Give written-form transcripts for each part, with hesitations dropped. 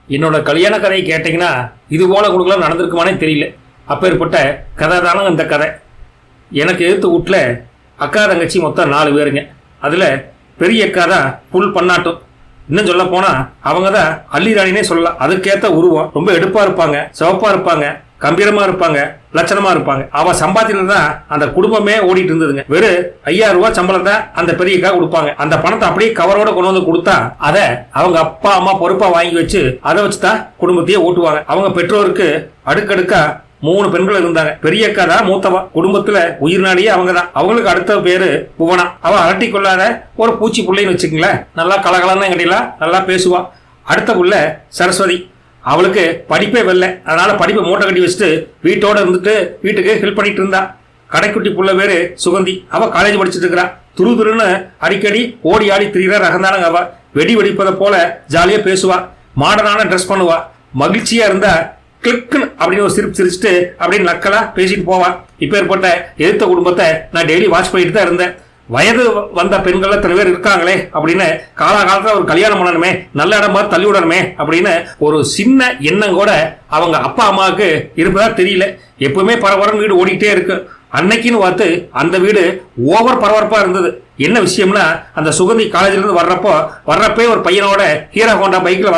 என்னோட கல்யாண கதையை கேட்டிங்கன்னா இது போல கொடுக்கலாம் நடந்திருக்குமானே தெரியல. அப்பேற்பட்ட கதை தானே அந்த கதை. எனக்கு எதிர்த்து வீட்டில் அக்கா தங்கச்சி மொத்தம் 4 பேருங்க. அதில் பெரிய அக்கா தான் புல் பண்ணாட்டும். இன்னும் சொல்ல போனால் அவங்க தான் அள்ளிராணினே சொல்லலாம். அதுக்கேற்ற உருவம், ரொம்ப எடுப்பாக இருப்பாங்க, சிவப்பாக இருப்பாங்க, கம்பீரமாக இருப்பாங்க, லட்சணமாக இருப்பாங்க. அவள் சம்பாத்தியில தான் அந்த குடும்பமே ஓடிட்டு இருந்ததுங்க. வெறும் 5000 ரூபாய் சம்பளம் தான் அந்த பெரியக்கா கொடுப்பாங்க. அந்த பணத்தை அப்படியே கவரோட கொண்டு வந்து கொடுத்தா அதை அவங்க அப்பா அம்மா பொறுப்பா வாங்கி வச்சு அதை வச்சுதான் குடும்பத்தையே ஓட்டுவாங்க. அவங்க பெற்றோருக்கு அடுக்கடுக்கா 3 பெண்கள் இருந்தாங்க. பெரியக்கா தான் மூத்தவா. குடும்பத்துல உயிர் நாடியே அவங்க தான். அவங்களுக்கு அடுத்த பேரு புவனா. அவ அரட்டி கொள்ளாத ஒரு பூச்சி புள்ளைன்னு வச்சுக்கங்களேன். நல்லா கலகலன்னு எங்கிட்டா நல்லா பேசுவா. அடுத்த புள்ள சரஸ்வதி. அவளுக்கு படிப்பே வெல்ல. அதனால படிப்பை மூட்டை கட்டி வச்சுட்டு வீட்டோட இருந்துட்டு வீட்டுக்கு ஹெல்ப் பண்ணிட்டு இருந்தா. கடைக்குட்டி புள்ள பேரு சுகந்தி. அவ காலேஜ் படிச்சுட்டு இருக்கிறா. துருதுருன்னு அடிக்கடி ஓடி ஆடி திரிகிற ரகந்தானங்க. அவ வெடி வெடிப்பதை போல ஜாலியா பேசுவா. மாடர்னான ட்ரெஸ் பண்ணுவா. மகிழ்ச்சியா இருந்தா கிளிக்குன்னு அப்படின்னு ஒரு சிரிப்பு சிரிச்சுட்டு அப்படின்னு நக்கலா பேசிட்டு போவா. இப்ப ஏற்பட்ட எதிர்த்த குடும்பத்தை நான் டெய்லி வாட்ச் பண்ணிட்டு தான் இருந்தேன். வயது வந்த பெண்கள் எத்தனை பேர் இருக்காங்களே அப்படின்னு காலகாலத்தில் ஒரு கல்யாணம் பண்ணணுமே, நல்ல இடமா தள்ளி விடணுமே அப்படின்னு ஒரு சின்ன எண்ணம் கூட அவங்க அப்பா அம்மாவுக்கு இருப்பதா தெரியல. எப்பவுமே பரபரம் வீடு ஓடிக்கிட்டே இருக்கு. அன்னைக்குன்னு பார்த்து அந்த வீடு ஓவர் பரபரப்பா இருந்தது. என்ன விஷயம்னா, அந்த சுகந்தி காலேஜ்ல இருந்து வர்றப்பே ஒரு பையனோட ஹீரோ ஹோண்டா பைக்ல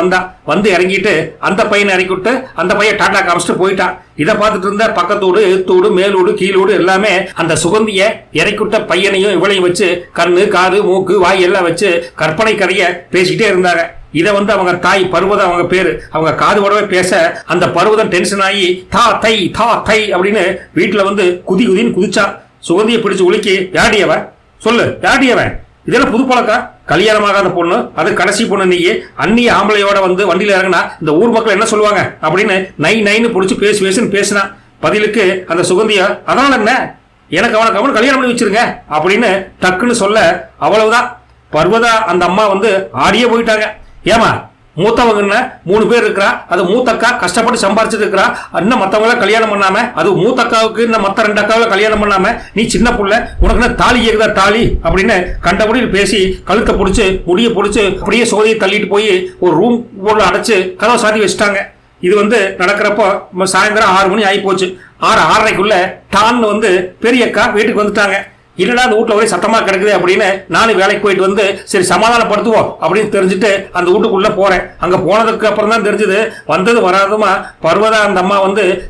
வந்து இறங்கிட்டு அந்த பையனை இறக்கிவிட்டு அந்த பையன் டாடா காமிச்சிட்டு போயிட்டான். இதை பார்த்துட்டு இருந்த பக்கத்தோடு எழுத்தோடு மேலோடு கீழோடு எல்லாமே அந்த சுகந்திய இறக்கிவிட்ட பையனையும் இவளையும் வச்சு கண்ணு காது மூக்கு வாய் எல்லாம் வச்சு கற்பனை கதைய பேசிக்கிட்டே இருந்தாங்க. இதை அவங்க தாய் பருவதம், அவங்க பேரு, அவங்க காதுவோடவே பேச அந்த பருவதம் டென்ஷன் ஆகி தா தை அப்படின்னு வீட்டுல குதின்னு குதிச்சா. சுகந்தியை பிடிச்சு உலுக்கி, யாடியவன் சொல்லு, யாடியவன், இதெல்லாம் புது பழக்கா? கல்யாணமாகாத பொண்ணு, அது கடைசி பொண்ணு, நீ அந்நிய ஆம்பளையோட வண்டியில இறங்கினா இந்த ஊர் மக்கள் என்ன சொல்லுவாங்க அப்படின்னு நைன்னு பிடிச்சி பேசுன்னு பேசினா. பதிலுக்கு அந்த சுகந்தியா, அதனால என்ன, எனக்கு அவனுக்கு கல்யாணம் பண்ணி வச்சிருங்க அப்படின்னு டக்குன்னு சொல்ல, அவ்வளவுதான். பர்வதா அந்த அம்மா ஆடியே போயிட்டாங்க. ஏமா, மூத்தவங்க 3 பேர் இருக்கிறா. அது மூத்தக்கா கஷ்டப்பட்டு சம்பாரிச்சுட்டு இருக்கிறா. இன்னும் மற்றவங்கள கல்யாணம் பண்ணாம, அது மூத்தக்காவுக்கு இன்னும் மற்ற 2 அக்காவில கல்யாணம் பண்ணாம நீ சின்ன புள்ள, உனக்கு தாலி ஏகுதா தாலி அப்படின்னு கண்டபடியில் பேசி கழுத்தை பிடிச்சு முடிய பிடிச்சு அப்படியே சோதியை தள்ளிட்டு போய் ஒரு ரூம் போல அடைச்சு கதவை சாத்தி வச்சுட்டாங்க. இது நடக்கிறப்போ சாயந்தரம் 6 மணி ஆகி போச்சு. 6:30க்குள்ள டான்னு பெரியக்கா வீட்டுக்கு வந்துட்டாங்க. இல்லடா அந்த வீட்டுல ஒரே சத்தமா கிடக்குது அப்படின்னு நானும் வேலைக்கு போயிட்டு சரி சமாதானப்படுத்துவோம் அப்படின்னு தெரிஞ்சுட்டு அந்த வீட்டுக்குள்ள போறேன். அங்க போனதுக்கு அப்புறம் தான் தெரிஞ்சது, வந்தது வராதுமா பர்வதா அந்த அம்மா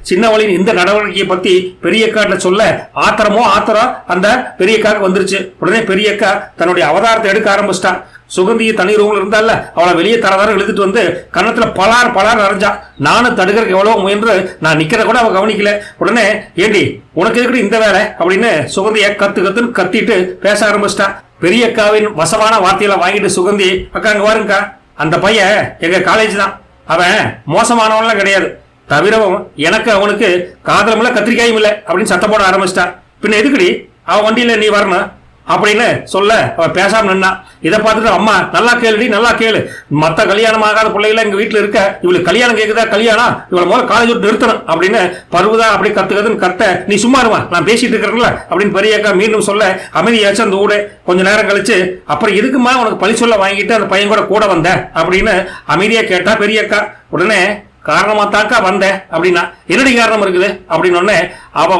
சின்னவளின் இந்த நடவடிக்கையை பத்தி பெரியக்காட்ட சொல்ல ஆத்திரம் அந்த பெரியக்காக்கு வந்துருச்சு. உடனே பெரியக்கா தன்னுடைய அவதாரத்தை எடுக்க ஆரம்பிச்சிட்டான். சுகந்தியை தனி ரூம்ல இருந்தால அவளை வெளியே தரதார இழுத்துட்டு கன்னத்துல பலார் அரைஞ்சா. நானும் தடுக்கிறதுக்கு எவ்வளவு முயன்று நான் நிக்கிற கூட அவ கவனிக்கல. உடனே, ஏண்டி உனக்கு எதுக்கு இந்த வேலை அப்படின்னு சுகந்திய கத்துன்னு கத்திட்டு பேச ஆரம்பிச்சிட்டான். பெரியக்காவின் வசமான வார்த்தையில வாங்கிட்டு சுகந்தி, அக்கா அங்க வாருங்கக்கா, அந்த பையன் எங்க காலேஜ் தான், அவன் மோசமானவன்லாம் கிடையாது, தவிரவும் எனக்கு அவனுக்கு காதலும் இல்ல கத்திரிக்காயும் இல்லை அப்படின்னு சத்தம் போட ஆரம்பிச்சிட்டான். பின்ன எதுக்குடி அவன் வண்டியில நீ வரணும் அப்படின்னு சொல்ல அவ பேசாம நின்னா. இதை பார்த்துட்டு, அம்மா நல்லா கேளுடி, நல்லா கேளு, மத்த கல்யாணம் ஆகாத பிள்ளைகள எங்க வீட்டுல இருக்க, இவளுக்கு கல்யாணம் கேக்குதா, கல்யாணம் இவளை முதல்ல காலேஜ் விட்டு நிறுத்தணும் அப்படின்னு பருவதா அப்படி கத்துக்கதுன்னு கத்த, நீ சும்மா இருமா நான் பேசிட்டு இருக்கிறேன்ல அப்படின்னு பெரியக்கா மீண்டும் சொல்ல அமைதியாச்சு அந்த ஊட. கொஞ்ச நேரம் கழிச்சு, அப்புறம் எதுக்குமா உனக்கு பழி சொல்ல வாங்கிட்டு அந்த பையன் கூட வந்த அப்படின்னு அமைதியா கேட்டா பெரியக்கா. உடனே, காரணமா தாக்கா வந்தேன் அப்படின்னா, என்னடி காரணம் இருக்குது அப்படின்னு அவ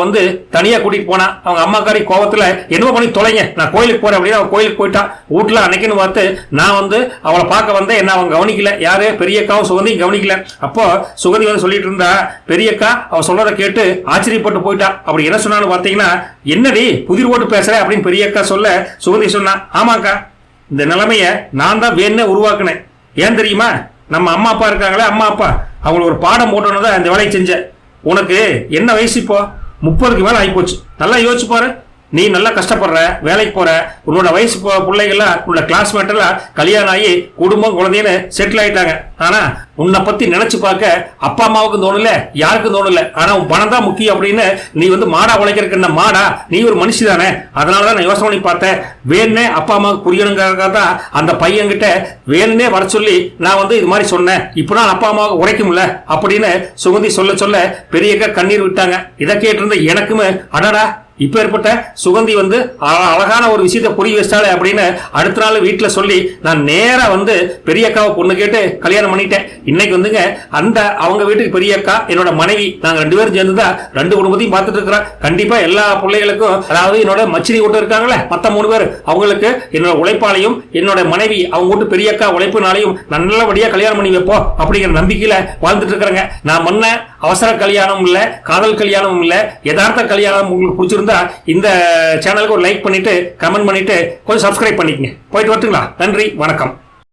தனியா கூட்டிட்டு போனா. அவங்க அம்மாக்காரி கோவத்துல, என்னவோ பண்ணி தொலைங்க, நான் கோயிலுக்கு போறேன் அப்படின்னு அவ கோயிலுக்கு போயிட்டான். வீட்டுல அன்னைக்குன்னு பார்த்து நான் அவளை பார்க்க வந்தேன். என்ன அவங்க கவனிக்கல, யாரு பெரியக்காவும் சுகந்தியும் கவனிக்கல. அப்போ சுகந்தி சொல்லிட்டு இருந்தா, பெரியக்கா அவ சொல்றதை கேட்டு ஆச்சரியப்பட்டு போயிட்டா. அப்படி என்ன சொன்னான்னு பாத்தீங்கன்னா, என்னடி புதிர் ஓட்டு பேசுற அப்படின்னு பெரியக்கா சொல்ல சுகந்தி சொன்னா, ஆமாக்கா, இந்த நிலைமைய நான் தான் வேணும்னே உருவாக்குனேன். ஏன் தெரியுமா, நம்ம அம்மா அப்பா இருக்காங்களே, அம்மா அப்பா அவங்களுக்கு ஒரு பாடம் போட்டோன்னு தான் அந்த வேலையை செஞ்சேன். உனக்கு என்ன வயசு இப்போ? 30க்கு மேல ஆகிப்போச்சு. நல்லா யோசிச்சு பாரு. நீ நல்லா கஷ்டப்படுற, வேலைக்கு போற, உன்னோட வயசு பிள்ளைகள்லாம் உன்னோட கிளாஸ்மேட் எல்லாம் கல்யாணம் ஆகி குடும்பம் குழந்தைன்னு செட்டில் ஆயிட்டாங்க. ஆனா உன்னை பத்தி நினைச்சு பார்க்க அப்பா அம்மாவுக்கும் தோணல, யாருக்கும் தோணல. ஆனா உன் பணம் தான் முக்கியம் அப்படின்னு நீ மாடா உழைக்கிறதுக்கு என்ன மாடா, நீ ஒரு மனுஷி தானே. அதனாலதான் நான் யோசனை பண்ணி பார்த்தேன், வேணுனே அப்பா அம்மாவுக்கு புரியணுங்கிறதுக்காக தான் அந்த பையன்கிட்ட வேணுனே வர சொல்லி நான் இது மாதிரி சொன்னேன். இப்பதான் அப்பா அம்மாவுக்கு உரைக்கும்ல அப்படின்னு சுகந்தி சொல்ல பெரியக்கா கண்ணீர் விட்டாங்க. இதை கேட்டிருந்த எனக்குமே, அடடா இப்ப ஏற்பட்ட சுகந்தி வந்து அழகான ஒரு விஷயத்த புரிய வச்சிட்டாலே அப்படின்னு அடுத்த நாள் வீட்டுல சொல்லி நான் நேரா வந்து பெரிய அக்காவை பொண்ணு கேட்டு கல்யாணம் பண்ணிட்டேன். இன்னைக்கு வந்துங்க அந்த அவங்க வீட்டுக்கு பெரிய அக்கா என்னோட மனைவி நாங்க 2 பேரும் சேர்ந்துதான் 2 குடும்பத்தையும் பார்த்துட்டு இருக்கிறோம். கண்டிப்பா எல்லா பிள்ளைகளுக்கும், அதாவது என்னோட மச்சினி கூட்டம் இருக்காங்களே மத்த 3 பேர், அவங்களுக்கு என்னோட உழைப்பாலையும் என்னோட மனைவி அவங்க வீட்டு பெரிய அக்கா உழைப்புனாலையும் நல்லபடியா கல்யாணம் பண்ணி வைப்போம் அப்படிங்கிற நம்பிக்கையில வாழ்ந்துட்டு இருக்கிறாங்க. நான் முன்ன அவசர கல்யாணம் இல்ல, காதல் கல்யாணம் இல்ல, யதார்த்த கல்யாணம் உங்களுக்கு பிடிச்சிருந்தா இந்த சேனலுக்கு ஒரு லைக் பண்ணிட்டு கமெண்ட் பண்ணிட்டு கொஞ்சம் சப்ஸ்கிரைப் பண்ணிக்கங்க. போயிட்டு வரட்டுங்களா? நன்றி, வணக்கம்.